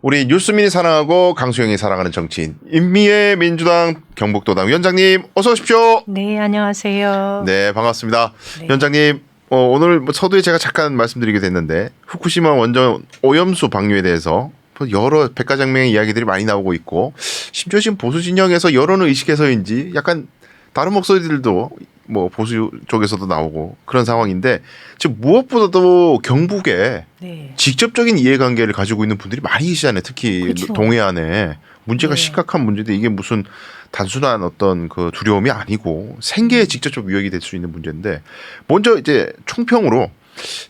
우리 뉴스민이 사랑하고 강수영이 사랑하는 정치인 인미의 민주당 경북도당 위원장님 어서 오십시오. 네, 안녕하세요. 네, 반갑습니다. 네. 위원장님 오늘 서두에 제가 잠깐 말씀드리게 됐는데 후쿠시마 원전 오염수 방류에 대해서 여러 백가장명의 이야기들이 많이 나오고 있고 심지어 지금 보수 진영에서 여론을 의식해서인지 약간 다른 목소리들도 뭐 보수 쪽에서도 나오고 그런 상황인데 지금 무엇보다도 경북에 네. 직접적인 이해관계를 가지고 있는 분들이 많이 계시잖아요. 특히 그렇죠. 동해안에 문제가 네. 심각한 문제인데 이게 무슨 단순한 어떤 그 두려움이 아니고 생계에 직접적 위협이 될 수 있는 문제인데 먼저 이제 총평으로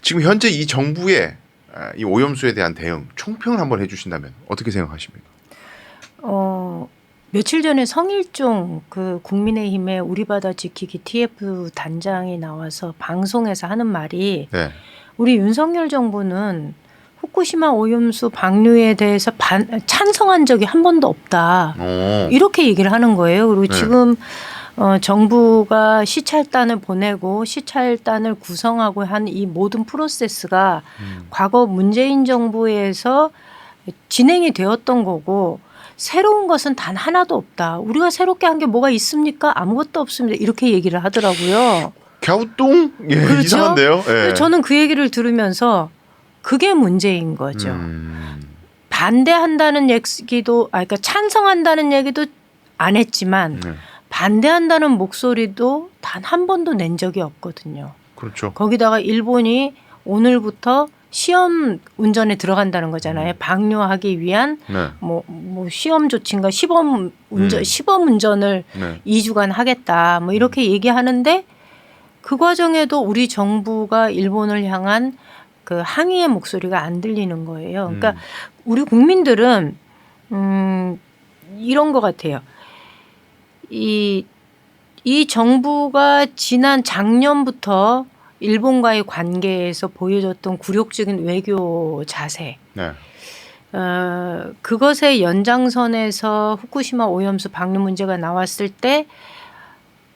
지금 현재 이 정부의 이 오염수에 대한 대응 총평을 한번 해주신다면 어떻게 생각하십니까? 며칠 전에 성일종 그 국민의힘의 우리 바다 지키기 TF 단장이 나와서 방송에서 하는 말이 네. 우리 윤석열 정부는 후쿠시마 오염수 방류에 대해서 찬성한 적이 한 번도 없다. 이렇게 얘기를 하는 거예요. 그리고 네. 지금 정부가 시찰단을 보내고 시찰단을 구성하고 한 이 모든 프로세스가 과거 문재인 정부에서 진행이 되었던 거고 새로운 것은 단 하나도 없다. 우리가 새롭게 한 게 뭐가 있습니까? 아무것도 없습니다. 이렇게 얘기를 하더라고요. 갸우뚱? 예, 그렇죠? 이상한데요. 예. 저는 그 얘기를 들으면서 그게 문제인 거죠. 반대한다는 얘기도, 그러니까 찬성한다는 얘기도 안 했지만 반대한다는 목소리도 단 한 번도 낸 적이 없거든요. 그렇죠. 거기다가 일본이 오늘부터 시험 운전에 들어간다는 거잖아요. 방류하기 위한 네. 뭐 시험 조치인가 시범 운전을 네. 2주간 하겠다. 뭐 이렇게 얘기하는데 그 과정에도 우리 정부가 일본을 향한 그 항의의 목소리가 안 들리는 거예요. 그러니까 우리 국민들은 이런 것 같아요. 이 정부가 지난 작년부터 일본과의 관계에서 보여줬던 굴욕적인 외교 자세, 네. 그것의 연장선에서 후쿠시마 오염수 방류 문제가 나왔을 때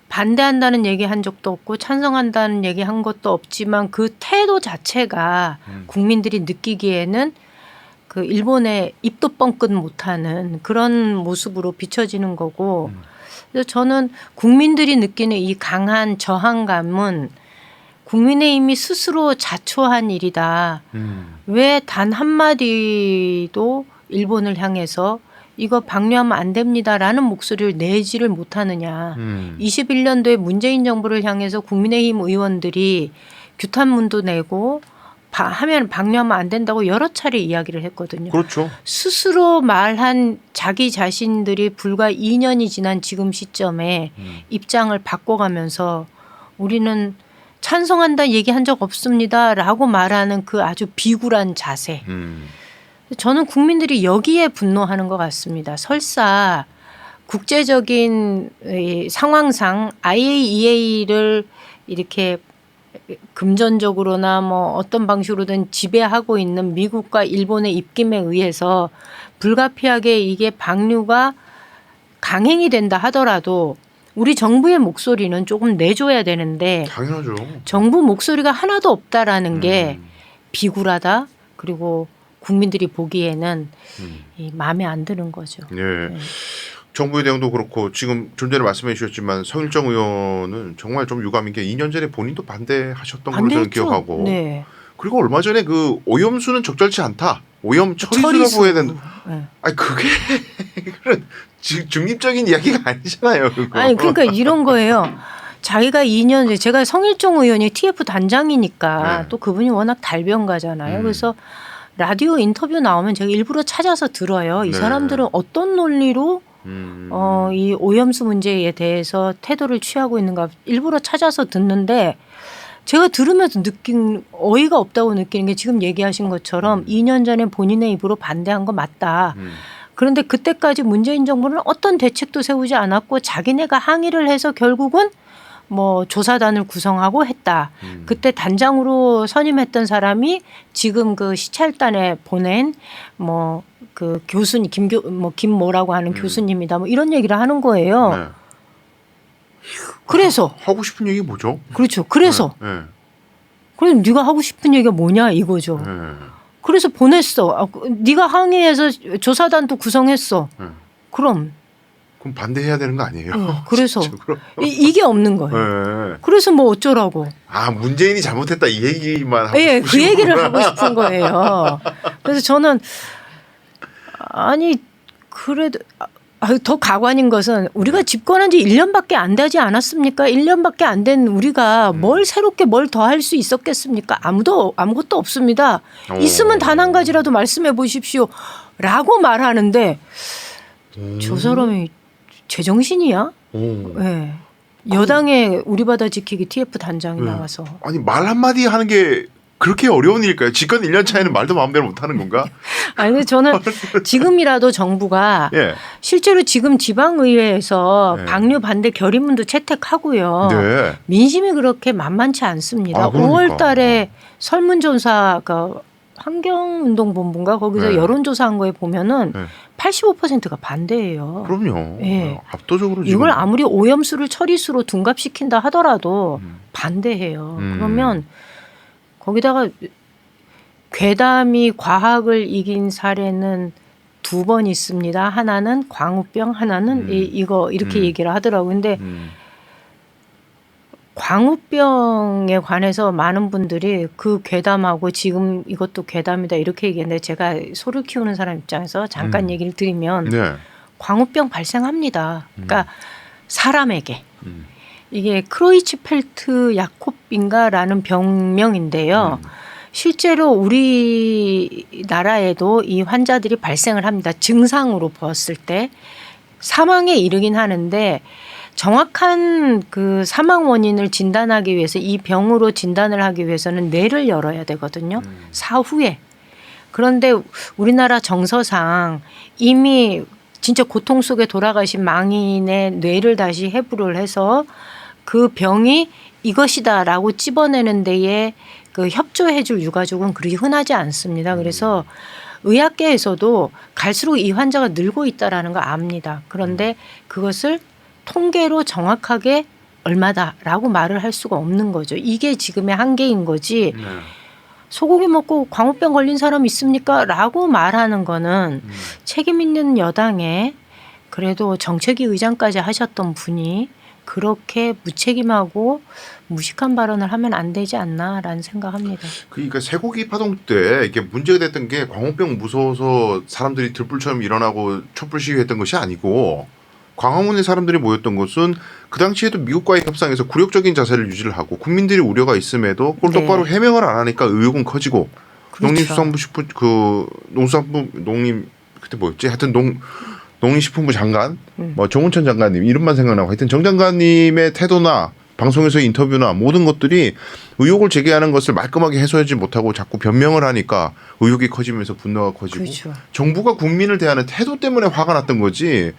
반대한다는 얘기 한 적도 없고 찬성한다는 얘기 한 것도 없지만 그 태도 자체가 국민들이 느끼기에는 그 일본의 입도 뻥끗 못하는 그런 모습으로 비춰지는 거고 그래서 저는 국민들이 느끼는 이 강한 저항감은 국민의힘이 스스로 자초한 일이다. 왜 단 한마디도 일본을 향해서 이거 방류하면 안 됩니다라는 목소리를 내지를 못하느냐. 21년도에 문재인 정부를 향해서 국민의힘 의원들이 규탄문도 내고 하면 방류하면 안 된다고 여러 차례 이야기를 했거든요. 그렇죠. 스스로 말한 자기 자신들이 불과 2년이 지난 지금 시점에 입장을 바꿔가면서 우리는 찬성한다 얘기한 적 없습니다라고 말하는 그 아주 비굴한 자세. 저는 국민들이 여기에 분노하는 것 같습니다. 설사 국제적인 상황상 IAEA를 이렇게 금전적으로나 뭐 어떤 방식으로든 지배하고 있는 미국과 일본의 입김에 의해서 불가피하게 이게 방류가 강행이 된다 하더라도 우리 정부의 목소리는 조금 내줘야 되는데 당연하죠. 정부 목소리가 하나도 없다라는 게 비굴하다. 그리고 국민들이 보기에는 마음에 안 드는 거죠. 예. 네. 정부의 대응도 그렇고 지금 좀 전에 말씀해 주셨지만 성일정 의원은 정말 좀 유감인 게 2년 전에 본인도 반대하셨던 걸로 저는 기억하고 네. 그리고 얼마 전에 그 오염수는 적절치 않다. 오염 처리수라고 해야 된다. 네. 아니 그게 그런 중립적인 이야기가 아니잖아요. 그거. 아니 그러니까 이런 거예요. 자기가 2년 전에 제가 성일종 의원이 TF 단장이니까 네. 또 그분이 워낙 달변가잖아요. 그래서 라디오 인터뷰 나오면 제가 일부러 찾아서 들어요. 이 네. 사람들은 어떤 논리로 이 오염수 문제에 대해서 태도를 취하고 있는가 일부러 찾아서 듣는데 제가 들으면서 느낀 어이가 없다고 느끼는 게 지금 얘기하신 것처럼 2년 전에 본인의 입으로 반대한 거 맞다. 그런데 그때까지 문재인 정부는 어떤 대책도 세우지 않았고 자기네가 항의를 해서 결국은 뭐 조사단을 구성하고 했다. 그때 단장으로 선임했던 사람이 지금 그 시찰단에 보낸 뭐 그 교수님 김모라고 하는 교수님이다. 뭐 이런 얘기를 하는 거예요. 네. 그래서 하고 싶은 얘기 뭐죠? 그렇죠. 그래서 네. 그럼 네가 하고 싶은 얘기가 뭐냐 이거죠. 네. 그래서 보냈어. 네가 항의해서 조사단도 구성했어. 그럼 반대해야 되는 거 아니에요? 그래서 실질적으로? 이게 없는 거예요. 네. 그래서 뭐 어쩌라고. 문재인이 잘못했다 이 얘기만 하고 예, 그 싶으시구나. 얘기를 하고 싶은 거예요. 그래서 저는 아니 그래도 더 가관인 것은 우리가 집권한 지 1년밖에 안 되지 않았습니까? 1년밖에 안 된 우리가 뭘 새롭게 뭘 더 할 수 있었겠습니까? 아무것도 없습니다. 있으면 단 한 가지라도 말씀해 보십시오. 라고 말하는데 저 사람이 제정신이야? 네. 여당의 우리 바다 지키기 TF 단장이 나와서. 아니 말 한마디 하는 게 그렇게 어려운 일일까요? 집권 1년 차에는 말도 마음대로 못하는 건가? 아니 근데 저는 지금이라도 정부가 예. 실제로 지금 지방의회에서 네. 방류 반대 결의문도 채택하고요. 네. 민심이 그렇게 만만치 않습니다. 그러니까. 5월 달에 설문조사가 환경운동본부인가 거기서 네. 여론조사한 거에 보면은 네. 85%가 반대예요. 그럼요. 예. 압도적으로 이걸 지금. 아무리 오염수를 처리수로 둔갑시킨다 하더라도 반대해요. 그러면 거기다가 괴담이 과학을 이긴 사례는 2번 있습니다. 하나는 광우병, 하나는 이거 이렇게 얘기를 하더라고요. 근데 광우병에 관해서 많은 분들이 그 괴담하고 지금 이것도 괴담이다 이렇게 얘기했는데 제가 소를 키우는 사람 입장에서 잠깐 얘기를 드리면 네. 광우병 발생합니다. 그러니까 사람에게. 이게 크로이치펠트 야콥인가라는 병명인데요. 실제로 우리나라에도 이 환자들이 발생을 합니다. 증상으로 보았을 때 사망에 이르긴 하는데 정확한 그 사망 원인을 진단하기 위해서 이 병으로 진단을 하기 위해서는 뇌를 열어야 되거든요. 사후에. 그런데 우리나라 정서상 이미 진짜 고통 속에 돌아가신 망인의 뇌를 다시 해부를 해서 그 병이 이것이다라고 찝어내는 데에 그 협조해줄 유가족은 그리 흔하지 않습니다. 그래서 의학계에서도 갈수록 이 환자가 늘고 있다라는 걸 압니다. 그런데 그것을 통계로 정확하게 얼마다라고 말을 할 수가 없는 거죠. 이게 지금의 한계인 거지. 소고기 먹고 광우병 걸린 사람 있습니까? 라고 말하는 거는 책임 있는 여당에 그래도 정책위 의장까지 하셨던 분이 그렇게 무책임하고 무식한 발언을 하면 안 되지 않나라는 생각합니다. 그러니까 쇠고기 파동 때 이게 문제가 됐던 게 광우병 무서워서 사람들이 들불처럼 일어나고 촛불 시위했던 것이 아니고 광화문에 사람들이 모였던 것은 그 당시에도 미국과의 협상에서 굴욕적인 자세를 유지를 하고 국민들이 우려가 있음에도 그걸 똑바로 해명을 안 하니까 의혹은 커지고 그렇죠. 농림수산부 농수산부 농림 그때 뭐였지? 하여튼 농림식품부 장관 뭐 정운천 장관님 이름만 생각나고 하여튼 정 장관님의 태도나 방송에서의 인터뷰나 모든 것들이 의혹을 제기하는 것을 말끔하게 해소하지 못하고 자꾸 변명을 하니까 의혹이 커지면서 분노가 커지고 그렇죠. 정부가 국민을 대하는 태도 때문에 화가 났던 거지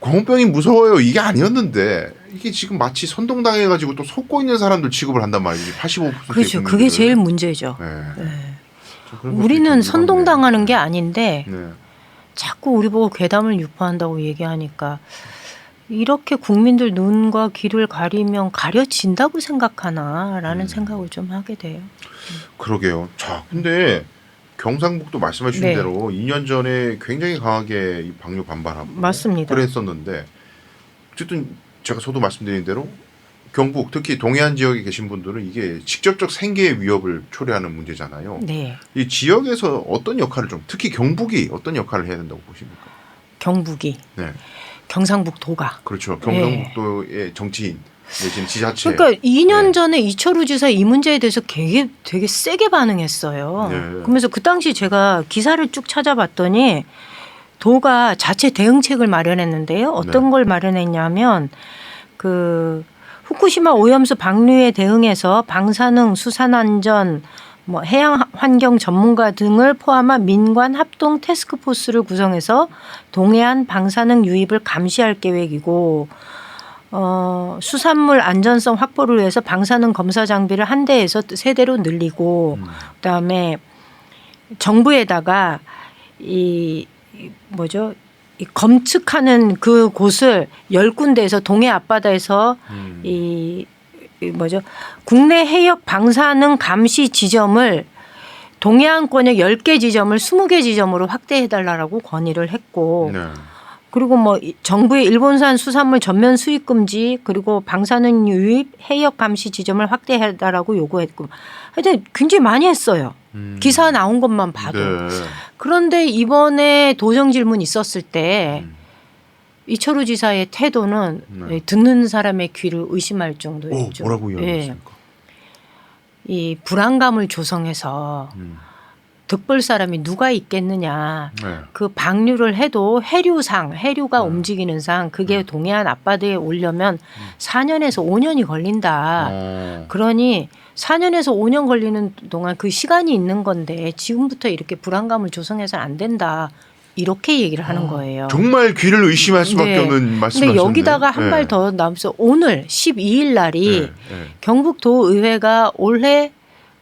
광우병이 무서워요 이게 아니었는데 이게 지금 마치 선동당해가지고 또 속고 있는 사람들 취급을 한단 말이지 85%. 그렇죠. 그게 제일 문제죠. 네. 네. 그런 것들이 우리는 좀 선동당하는 게 아닌데 네. 자꾸 우리 보고 괴담을 유포한다고 얘기하니까 이렇게 국민들 눈과 귀를 가리면 가려진다고 생각하나라는 생각을 좀 하게 돼요. 그러게요. 자, 근데 경상북도 말씀해 주신 네. 대로 2년 전에 굉장히 강하게 이 방류 반발하고 맞습니다. 그랬었는데 어쨌든 제가 저도 말씀드린 대로 경북 특히 동해안 지역에 계신 분들은 이게 직접적 생계의 위협을 초래하는 문제잖아요. 네. 이 지역에서 어떤 역할을 좀 특히 경북이 어떤 역할을 해야 된다고 보십니까? 경북이 네, 경상북도가 그렇죠. 경상북도의 정치인 내지는 지자체. 그러니까 2년 네. 전에 이철우 지사 이 문제에 대해서 되게 세게 반응했어요. 네. 그러면서 그 당시 제가 기사를 쭉 찾아봤더니 도가 자체 대응책을 마련했는데요. 어떤 네. 걸 마련했냐면 그 후쿠시마 오염수 방류에 대응해서 방사능, 수산안전, 뭐 해양 환경 전문가 등을 포함한 민관 합동 태스크포스를 구성해서 동해안 방사능 유입을 감시할 계획이고 수산물 안전성 확보를 위해서 방사능 검사 장비를 한 대에서 3대로 늘리고 그다음에 정부에다가 이 검측하는 그 곳을 10군데에서 동해 앞바다에서 국내 해역 방사능 감시 지점을 동해안권의 10개 지점을 20개 지점으로 확대해달라고 건의를 했고 네. 그리고 뭐 정부의 일본산 수산물 전면 수입 금지 그리고 방사능 유입 해역 감시 지점을 확대해달라고 요구했고 하여튼 굉장히 많이 했어요. 기사 나온 것만 봐도. 네. 그런데 이번에 도정 질문 있었을 때 이철우 지사의 태도는 네. 듣는 사람의 귀를 의심할 정도였죠. 뭐라고 이야기했습니까? 이 불안감을 조성해서 득볼 사람이 누가 있겠느냐. 네. 그 방류를 해도 해류가 움직이는 상 그게 동해안 앞바다에 오려면 4년에서 5년이 걸린다. 그러니 4년에서 5년 걸리는 동안 그 시간이 있는 건데 지금부터 이렇게 불안감을 조성해서는 안 된다. 이렇게 얘기를 하는 거예요. 정말 귀를 의심할 수밖에 네. 없는 말씀을 근데 하셨네. 여기다가 한 말 더 나면서 오늘 12일 날이 네. 경북도의회가 올해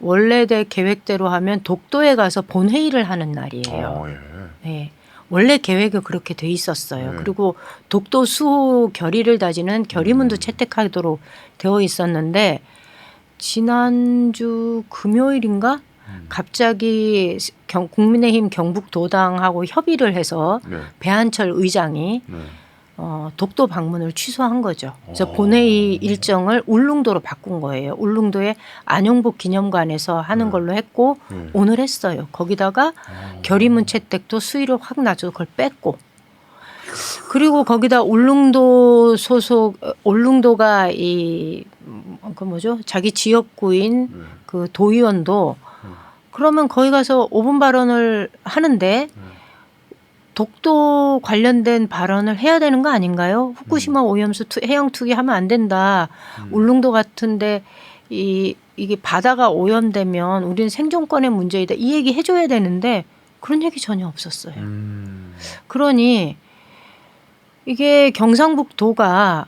원래대 계획대로 하면 독도에 가서 본회의를 하는 날이에요. 예. 네. 원래 계획이 그렇게 돼 있었어요. 네. 그리고 독도 수호 결의를 다지는 결의문도 채택하도록 되어 있었는데 지난주 금요일인가 갑자기 국민의힘 경북도당하고 협의를 해서 네. 배한철 의장이 네. 독도 방문을 취소한 거죠. 그래서 본회의 일정을 울릉도로 바꾼 거예요. 울릉도의 안용복 기념관에서 하는 걸로 했고 오늘 했어요. 거기다가 결의문 채택도 수위를 확 낮춰서 그걸 뺐고 그리고 거기다 울릉도 소속 울릉도가 그 뭐죠? 자기 지역구인 그 도의원도 그러면 거기 가서 5분 발언을 하는데 독도 관련된 발언을 해야 되는 거 아닌가요? 후쿠시마 오염수 해양 투기하면 안 된다. 울릉도 같은데 이게 바다가 오염되면 우리는 생존권의 문제이다. 이 얘기 해줘야 되는데 그런 얘기 전혀 없었어요. 그러니 이게 경상북도가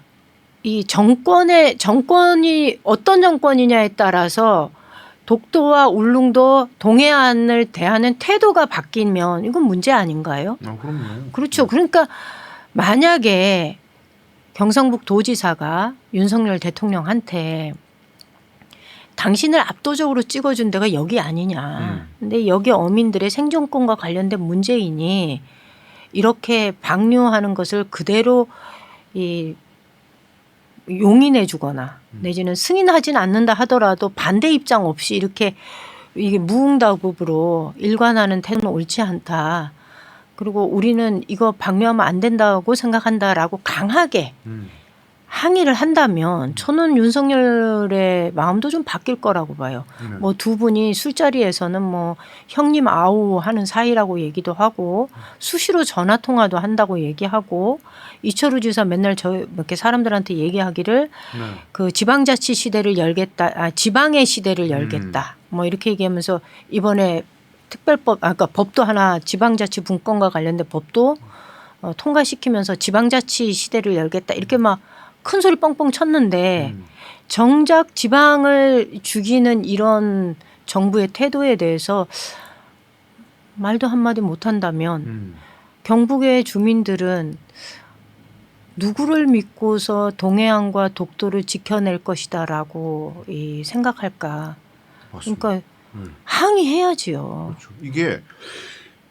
이 정권이 어떤 정권이냐에 따라서 독도와 울릉도 동해안을 대하는 태도가 바뀌면 이건 문제 아닌가요? 그럼요. 그렇죠. 그러니까 만약에 경상북도지사가 윤석열 대통령한테 당신을 압도적으로 찍어준 데가 여기 아니냐. 근데 여기 어민들의 생존권과 관련된 문제이니 이렇게 방류하는 것을 그대로 용인해 주거나 내지는 승인하진 않는다 하더라도 반대 입장 없이 이렇게 이게 무응답으로 일관하는 태도는 옳지 않다. 그리고 우리는 이거 방류하면 안 된다고 생각한다라고 강하게 항의를 한다면 저는 윤석열의 마음도 좀 바뀔 거라고 봐요. 뭐 두 분이 술자리에서는 뭐 형님 아우 하는 사이라고 얘기도 하고 수시로 전화 통화도 한다고 얘기하고 이철우 지사 맨날 이렇게 사람들한테 얘기하기를 그 지방자치 시대를 열겠다, 지방의 시대를 열겠다, 뭐 이렇게 얘기하면서 이번에 특별법, 그러니까 법도 하나 지방자치 분권과 관련된 법도 통과시키면서 지방자치 시대를 열겠다 이렇게 막 큰 소리 뻥뻥 쳤는데 정작 지방을 죽이는 이런 정부의 태도에 대해서 말도 한마디 못한다면 경북의 주민들은 누구를 믿고서 동해안과 독도를 지켜낼 것이다라고 생각할까. 맞습니다. 그러니까 항의해야지요. 그렇죠. 이게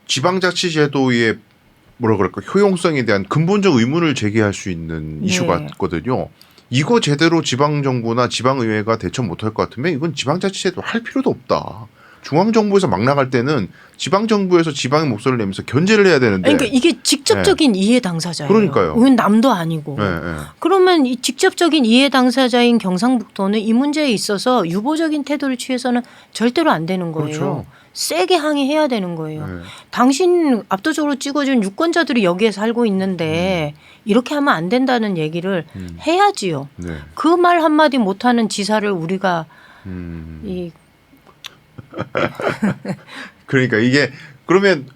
지방자치제도의 뭐라 그럴까 효용성에 대한 근본적 의문을 제기할 수 있는 네. 이슈 같거든요. 이거 제대로 지방정부나 지방의회가 대처 못할 것 같으면 이건 지방자치제도 할 필요도 없다. 중앙정부에서 막 나갈 때는 지방정부에서 지방의 목소리를 내면서 견제를 해야 되는데. 그러니까 이게 직접적인 이해 당사자예요. 그러니까요. 이건 남도 아니고. 네, 네. 그러면 이 직접적인 이해 당사자인 경상북도는 이 문제에 있어서 유보적인 태도를 취해서는 절대로 안 되는 거예요. 그렇죠. 세게 항의해야 되는 거예요. 네. 당신 압도적으로 찍어준 유권자들이 여기에 살고 있는데 이렇게 하면 안 된다는 얘기를 해야지요. 네. 그 말 한마디 못하는 지사를 우리가 그러니까 이게 그러면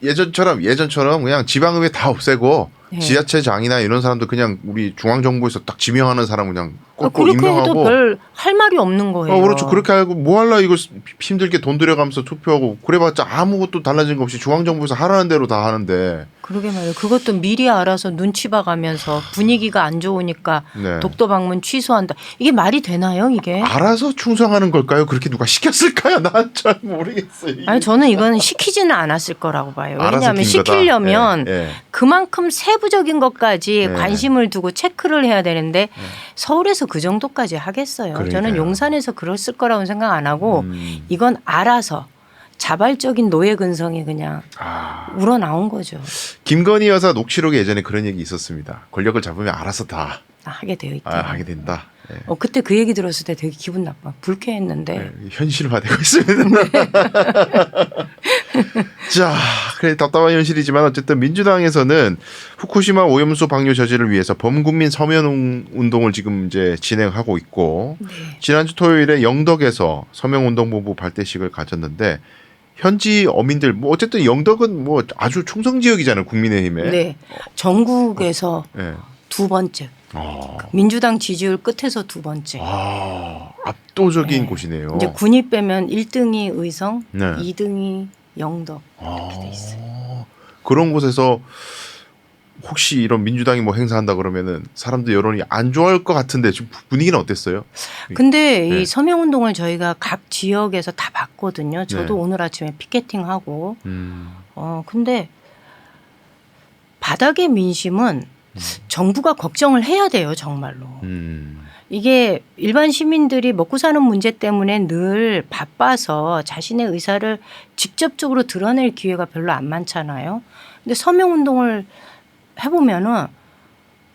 예전처럼 그냥 지방의회 다 없애고 네. 지자체장이나 이런 사람들 그냥 우리 중앙정부에서 딱 지명하는 사람 그냥 꼭 그렇게 해도 임명하고. 별 할 말이 없는 거예요. 그렇죠. 그렇게 하고 뭐 할라 이거 힘들게 돈 들여가면서 투표하고 그래봤자 아무것도 달라진 거 없이 중앙정부에서 하라는 대로 다 하는데. 그러게 말이에요. 그것도 미리 알아서 눈치 봐가면서 분위기가 안 좋으니까 네. 독도 방문 취소한다. 이게 말이 되나요, 이게? 알아서 충성하는 걸까요? 그렇게 누가 시켰을까요? 난 잘 모르겠어요. 이게. 아니 저는 이거는 시키지는 않았을 거라고 봐요. 알아서 왜냐하면 긴 거다. 시키려면 예, 예. 그만큼 세부적인 것까지 네. 관심을 두고 체크를 해야 되는데 서울에서 그 정도까지 하겠어요. 저는 그러니까요. 용산에서 그랬을 거라고 생각 안 하고 음. 이건 알아서 자발적인 노예 근성이 그냥 우러나온 거죠. 김건희 여사 녹취록에 예전에 그런 얘기 있었습니다. 권력을 잡으면 알아서 다 하게 되어 있다. 하게 된다. 예. 그때 그 얘기 들었을 때 되게 기분 나빠. 불쾌했는데. 예, 현실화되고 있습니다. 자, 그래 답답한 현실이지만 어쨌든 민주당에서는 후쿠시마 오염수 방류 저지를 위해서 범국민 서명 운동을 지금 이제 진행하고 있고 네. 지난주 토요일에 영덕에서 서명 운동본부 발대식을 가졌는데 현지 어민들 뭐 어쨌든 영덕은 뭐 아주 충성 지역이잖아요 국민의힘에. 네. 전국에서 예. 두 번째. 민주당 지지율 끝에서 두 번째. 압도적인 네. 곳이네요. 이제 군이 빼면 1등이 의성, 네. 2등이 영덕 이렇게 돼 있어요. 그런 곳에서 혹시 이런 민주당이 뭐 행사한다 그러면은 사람들 여론이 안 좋아할 것 같은데 지금 분위기는 어땠어요? 근데 네. 이 서명 운동을 저희가 각 지역에서 다 봤거든요. 저도 네. 오늘 아침에 피켓팅하고 근데 바닥의 민심은 정부가 걱정을 해야 돼요, 정말로. 이게 일반 시민들이 먹고 사는 문제 때문에 늘 바빠서 자신의 의사를 직접적으로 드러낼 기회가 별로 안 많잖아요. 근데 서명 운동을 해보면은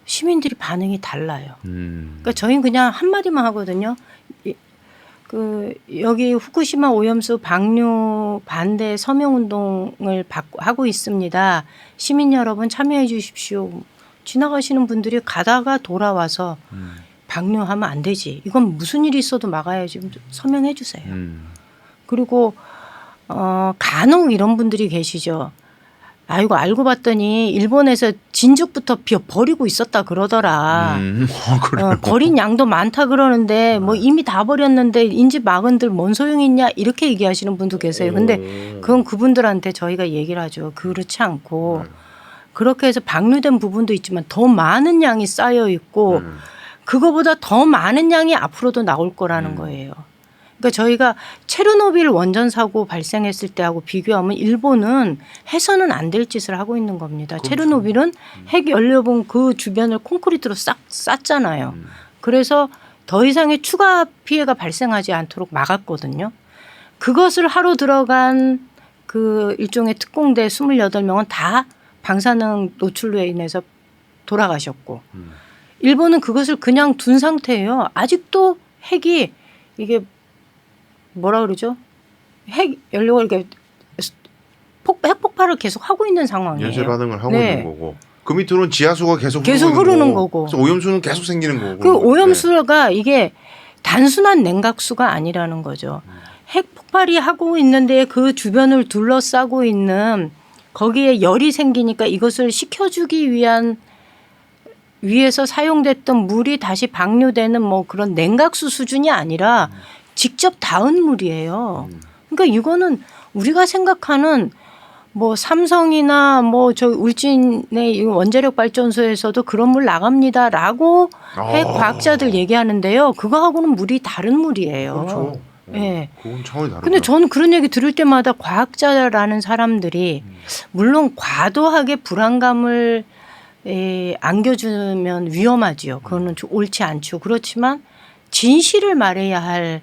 시민들이 반응이 달라요. 그러니까 저희는 그냥 한마디만 하거든요. 여기 후쿠시마 오염수 방류 반대 서명 운동을 하고 있습니다. 시민 여러분 참여해 주십시오. 지나가시는 분들이 가다가 돌아와서 방류하면 안 되지. 이건 무슨 일이 있어도 막아야지. 서명해 주세요. 그리고 간혹 이런 분들이 계시죠. 아이고 알고 봤더니 일본에서 진즉부터 버리고 있었다 그러더라. 버린 양도 많다 그러는데 뭐 이미 다 버렸는데 인지 막은들 뭔 소용이 있냐 이렇게 얘기하시는 분도 계세요. 근데 그건 그분들한테 저희가 얘기를 하죠. 그렇지 않고 그렇게 해서 방류된 부분도 있지만 더 많은 양이 쌓여 있고 그거보다 더 많은 양이 앞으로도 나올 거라는 거예요. 그러니까 저희가 체르노빌 원전 사고 발생했을 때하고 비교하면 일본은 해서는 안 될 짓을 하고 있는 겁니다. 그렇죠. 체르노빌은 핵 연료봉 그 주변을 콘크리트로 싹 쌌잖아요. 그래서 더 이상의 추가 피해가 발생하지 않도록 막았거든요. 그것을 하러 들어간 그 일종의 특공대 28명은 다 방사능 노출로 인해서 돌아가셨고 일본은 그것을 그냥 둔 상태예요. 아직도 핵이 이게 뭐라 그러죠? 핵 연료가 이렇게 핵 폭발을 계속 하고 있는 상황이에요. 연쇄 반응을 하고 네. 있는 거고 그 밑으로는 지하수가 계속 흐르는 거고. 그래서 오염수는 계속 생기는 거고. 그 오염수가 이게 단순한 냉각수가 아니라는 거죠. 핵 폭발이 하고 있는데 그 주변을 둘러싸고 있는 거기에 열이 생기니까 이것을 식혀주기 위한 위에서 사용됐던 물이 다시 방류되는 뭐 그런 냉각수 수준이 아니라 직접 닿은 물이에요. 그러니까 이거는 우리가 생각하는 뭐 삼성이나 뭐 저 울진의 원자력 발전소에서도 그런 물 나갑니다라고 핵 과학자들 얘기하는데요. 그거하고는 물이 다른 물이에요. 그렇죠. 네. 그건 차원이 다르죠. 근데 저는 그런 얘기 들을 때마다 과학자라는 사람들이 물론 과도하게 불안감을 안겨주면 위험하지요. 그거는 옳지 않죠. 그렇지만 진실을 말해야 할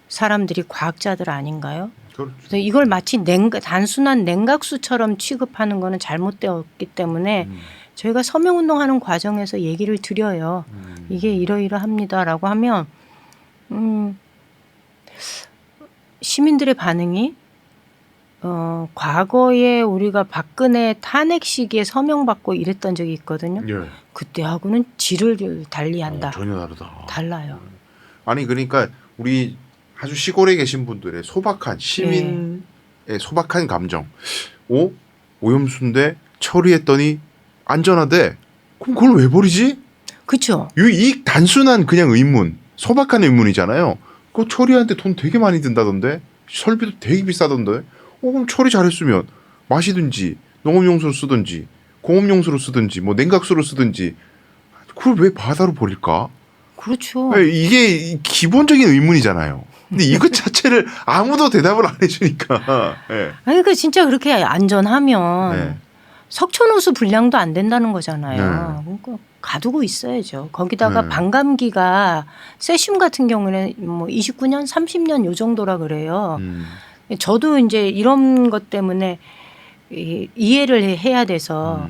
사람들이 과학자들 아닌가요? 그렇죠. 그래서 이걸 마치 단순한 냉각수처럼 취급하는 거는 잘못되었기 때문에 저희가 서명운동하는 과정에서 얘기를 드려요. 이게 이러이러합니다라고 하면 시민들의 반응이 과거에 우리가 박근혜 탄핵 시기에 서명받고 이랬던 적이 있거든요. 예. 그때하고는 질을 달리한다. 전혀 다르다. 달라요. 아니 그러니까 우리 아주 시골에 계신 분들의 소박한 시민의 소박한 감정. 오염수인데 처리했더니 안전하대. 그럼 그걸 왜 버리지? 그렇죠. 이 단순한 그냥 의문, 소박한 의문이잖아요. 그거 처리하는데 돈 되게 많이 든다던데, 설비도 되게 비싸던데. 그럼 처리 잘했으면 마시든지 농업용수로 쓰든지 공업용수로 쓰든지 뭐 냉각수로 쓰든지 그걸 왜 바다로 버릴까? 그렇죠. 이게 기본적인 의문이잖아요. 근데 이것 자체를 아무도 대답을 안 해주니까. 네. 아니 그 진짜 그렇게 안전하면 네. 석촌호수 분량도 안 된다는 거잖아요. 그러니까 가두고 있어야죠. 거기다가 네. 반감기가 세슘 같은 경우는 뭐 29년, 30년 요 정도라 그래요. 저도 이제 이런 것 때문에 이해를 해야 돼서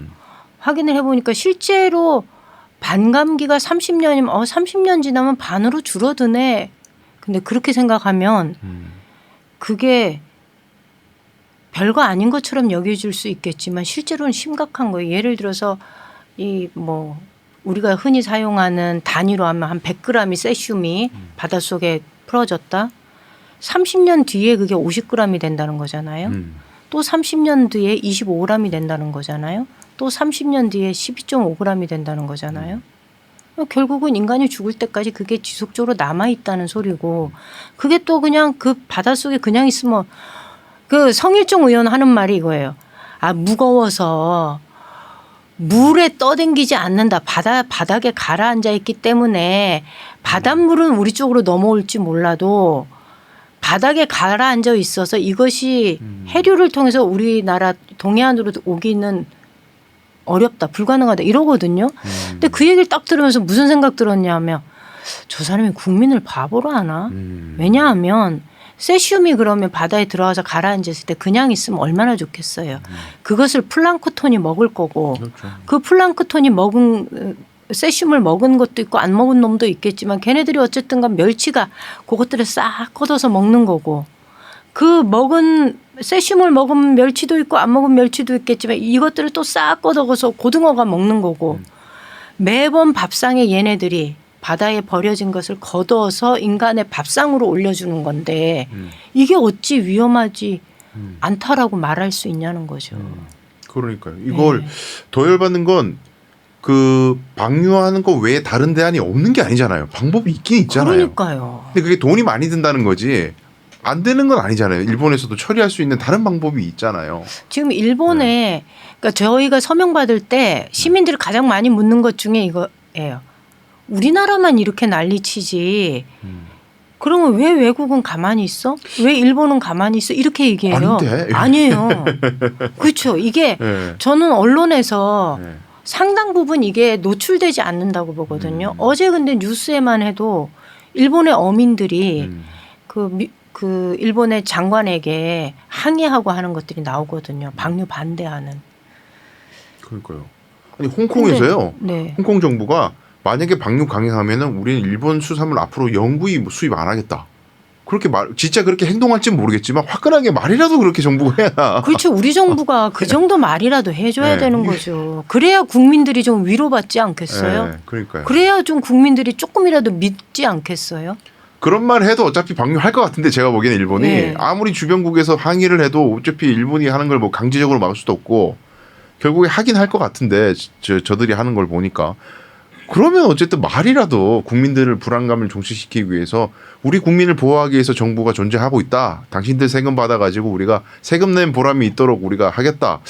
확인을 해보니까 실제로 반감기가 30년이면 30년 지나면 반으로 줄어드네. 근데 그렇게 생각하면 그게 별거 아닌 것처럼 여겨질 수 있겠지만 실제로는 심각한 거예요. 예를 들어서 이 뭐 우리가 흔히 사용하는 단위로 하면 한 100g이 세슘이 바닷속에 풀어졌다. 30년 뒤에 그게 50g이 된다는 거잖아요. 또 30년 뒤에 25g이 된다는 거잖아요. 또 30년 뒤에 12.5g이 된다는 거잖아요. 결국은 인간이 죽을 때까지 그게 지속적으로 남아있다는 소리고 그게 또 그냥 그 바닷속에 그냥 있으면 그 성일종 의원 하는 말이 이거예요. 아, 무거워서 물에 떠댕기지 않는다. 바닥에 가라앉아 있기 때문에 바닷물은 우리 쪽으로 넘어올지 몰라도 바닥에 가라앉아 있어서 이것이 해류를 통해서 우리나라 동해안으로 오기는 어렵다. 불가능하다. 이러거든요. 근데 그 얘기를 딱 들으면서 무슨 생각 들었냐면 저 사람이 국민을 바보로 하나? 왜냐하면 세슘이 그러면 바다에 들어가서 가라앉았을 때 그냥 있으면 얼마나 좋겠어요. 그것을 플랑크톤이 먹을 거고 그렇죠. 그 플랑크톤이 먹은 세슘을 먹은 것도 있고 안 먹은 놈도 있겠지만 걔네들이 어쨌든 간 멸치가 그것들을 싹 걷어서 먹는 거고 그 먹은 세슘을 먹은 멸치도 있고 안 먹은 멸치도 있겠지만 이것들을 또 싹 걷어서 고등어가 먹는 거고 매번 밥상에 얘네들이 바다에 버려진 것을 걷어서 인간의 밥상으로 올려주는 건데 이게 어찌 위험하지 않다라고 말할 수 있냐는 거죠. 그러니까요. 이걸 더 열받는 건 그 방류하는 거 외에 다른 대안이 없는 게 아니잖아요. 방법이 있긴 있잖아요. 그러니까요. 근데 그게 돈이 많이 든다는 거지 안 되는 건 아니잖아요. 일본에서도 처리할 수 있는 다른 방법이 있잖아요. 지금 일본에 그러니까 저희가 서명 받을 때 시민들이 가장 많이 묻는 것 중에 이거예요. 우리나라만 이렇게 난리치지. 그러면 왜 외국은 가만히 있어? 왜 일본은 가만히 있어? 이렇게 얘기해요. 아닌데. 아니에요. 그렇죠. 이게 네. 저는 언론에서 네. 상당 부분 이게 노출되지 않는다고 보거든요. 어제 근데 뉴스에만 해도 일본의 어민들이 그 일본의 장관에게 항의하고 하는 것들이 나오거든요. 방류 반대하는. 그러니까요. 아니 홍콩에서요. 네. 홍콩 정부가 만약에 방류 강행하면은 우리는 일본 수산물 앞으로 영구히 수입 안 하겠다. 그렇게 진짜 그렇게 행동할지는 모르겠지만 화끈하게 말이라도 그렇게 정부가 해야. 그렇죠. 우리 정부가 그 정도 말이라도 해줘야 네. 되는 거죠. 그래야 국민들이 좀 위로받지 않겠어요? 네, 그러니까요. 그래야 좀 국민들이 조금이라도 믿지 않겠어요? 그런 말 해도 어차피 방류할 것 같은데 제가 보기에는 일본이 네. 아무리 주변국에서 항의를 해도 어차피 일본이 하는 걸 뭐 강제적으로 막을 수도 없고 결국에 하긴 할 것 같은데 저들이 하는 걸 보니까 그러면 어쨌든 말이라도 국민들을 불안감을 종식시키기 위해서 우리 국민을 보호하기 위해서 정부가 존재하고 있다. 당신들 세금 받아가지고 우리가 세금 낸 보람이 있도록 우리가 하겠다.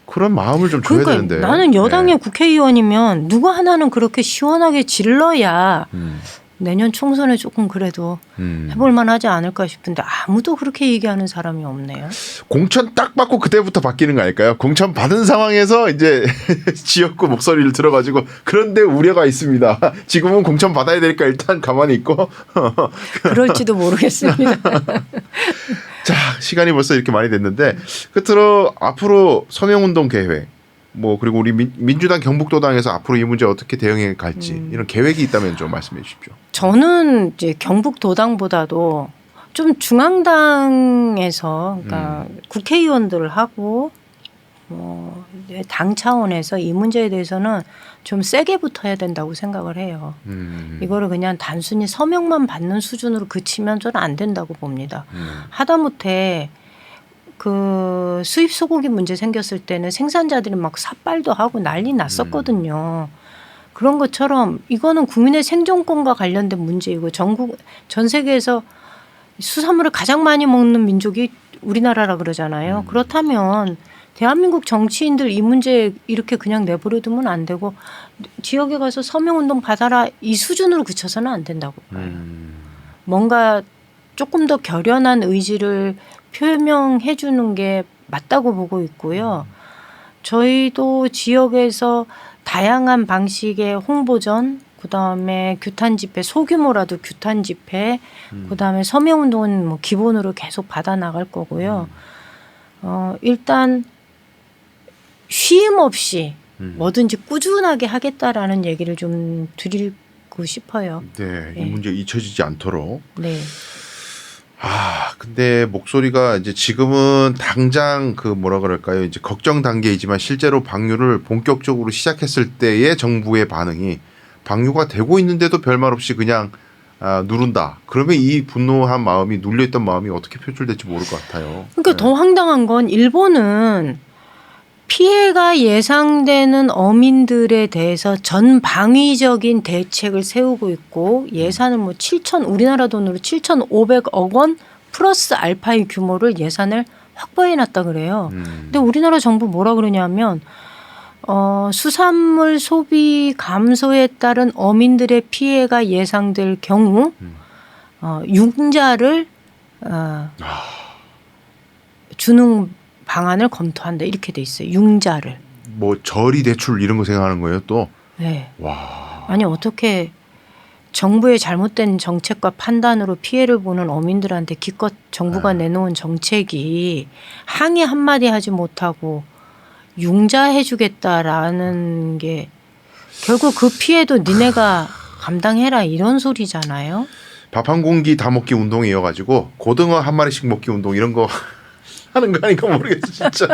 그런 마음을 좀 줘야 그러니까 되는데. 나는 여당의 네. 국회의원이면 누구 하나는 그렇게 시원하게 질러야 내년 총선에 조금 그래도 해볼 만하지 않을까 싶은데 아무도 그렇게 얘기하는 사람이 없네요. 공천 딱 받고 그때부터 바뀌는 거 아닐까요? 공천 받은 상황에서 이제 지역구 목소리를 들어가지고 그런데 우려가 있습니다. 지금은 공천 받아야 되니까 일단 가만히 있고. 그럴지도 모르겠습니다. 자, 시간이 벌써 이렇게 많이 됐는데 끝으로 앞으로 서명운동 계획 뭐 그리고 우리 민주당 경북도당에서 앞으로 이 문제 어떻게 대응해 갈지 이런 계획이 있다면 좀 말씀해 주십시오. 저는 이제 경북도당보다도 좀 중앙당에서 그러니까 국회의원들하고 당 차원에서 이 문제에 대해서는 좀 세게 붙어야 된다고 생각을 해요. 이거를 그냥 단순히 서명만 받는 수준으로 그치면 저는 안 된다고 봅니다. 하다못해 그 수입 소고기 문제 생겼을 때는 생산자들이 막 삭발도 하고 난리 났었거든요. 그런 것처럼 이거는 국민의 생존권과 관련된 문제이고 전 세계에서 수산물을 가장 많이 먹는 민족이 우리나라라 그러잖아요. 그렇다면 대한민국 정치인들 이 문제 이렇게 그냥 내버려두면 안 되고 지역에 가서 서명운동 받아라 이 수준으로 그쳐서는 안 된다고 봐요. 뭔가 조금 더 결연한 의지를 표명해 주는 게 맞다고 보고 있고요. 저희도 지역에서 다양한 방식의 홍보전, 그다음에 규탄 집회, 소규모라도 규탄 집회, 그다음에 서명 운동은 뭐 기본으로 계속 받아 나갈 거고요. 일단 쉼 없이 뭐든지 꾸준하게 하겠다라는 얘기를 좀 드리고 싶어요. 네, 이 네. 문제 잊혀지지 않도록. 네. 근데 목소리가 이제 지금은 당장 그 뭐라 그럴까요? 이제 걱정 단계이지만 실제로 방류를 본격적으로 시작했을 때의 정부의 반응이 방류가 되고 있는데도 별말 없이 그냥 누른다. 그러면 이 분노한 마음이 눌려있던 마음이 어떻게 표출될지 모를 것 같아요. 그러니까 더 황당한 건 일본은 피해가 예상되는 어민들에 대해서 전방위적인 대책을 세우고 있고 예산을 뭐 우리나라 돈으로 7,500억 원 플러스 알파의 규모를 예산을 확보해 놨다 그래요. 근데 우리나라 정부 뭐라 그러냐면 수산물 소비 감소에 따른 어민들의 피해가 예상될 경우 융자를 주는 방안을 검토한다 이렇게 돼 있어요. 융자를. 뭐 저리 대출 이런 거 생각하는 거예요 또. 네. 와. 아니 어떻게 정부의 잘못된 정책과 판단으로 피해를 보는 어민들한테 기껏 정부가 내놓은 정책이 항의 한마디 하지 못하고 융자해 주겠다라는 게 결국 그 피해도 니네가 감당해라 이런 소리잖아요. 밥 한 공기 다 먹기 운동이어가지고 고등어 한 마리씩 먹기 운동 이런 거 하는 거 아닌가 모르겠어 진짜.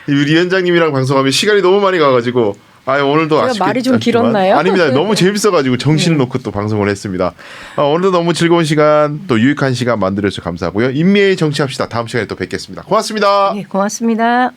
우리 위원장님이랑 방송하면 시간이 너무 많이 가가지고 오늘도 제가 아쉽게 말이 좀 않지만 길었나요? 아닙니다. 너무 재밌어가지고 정신을 놓고 또 방송을 했습니다. 오늘도 너무 즐거운 시간 또 유익한 시간 만들어주셔서 감사하고요. 인미의 정치합시다. 다음 시간에 또 뵙겠습니다. 고맙습니다. 네, 고맙습니다.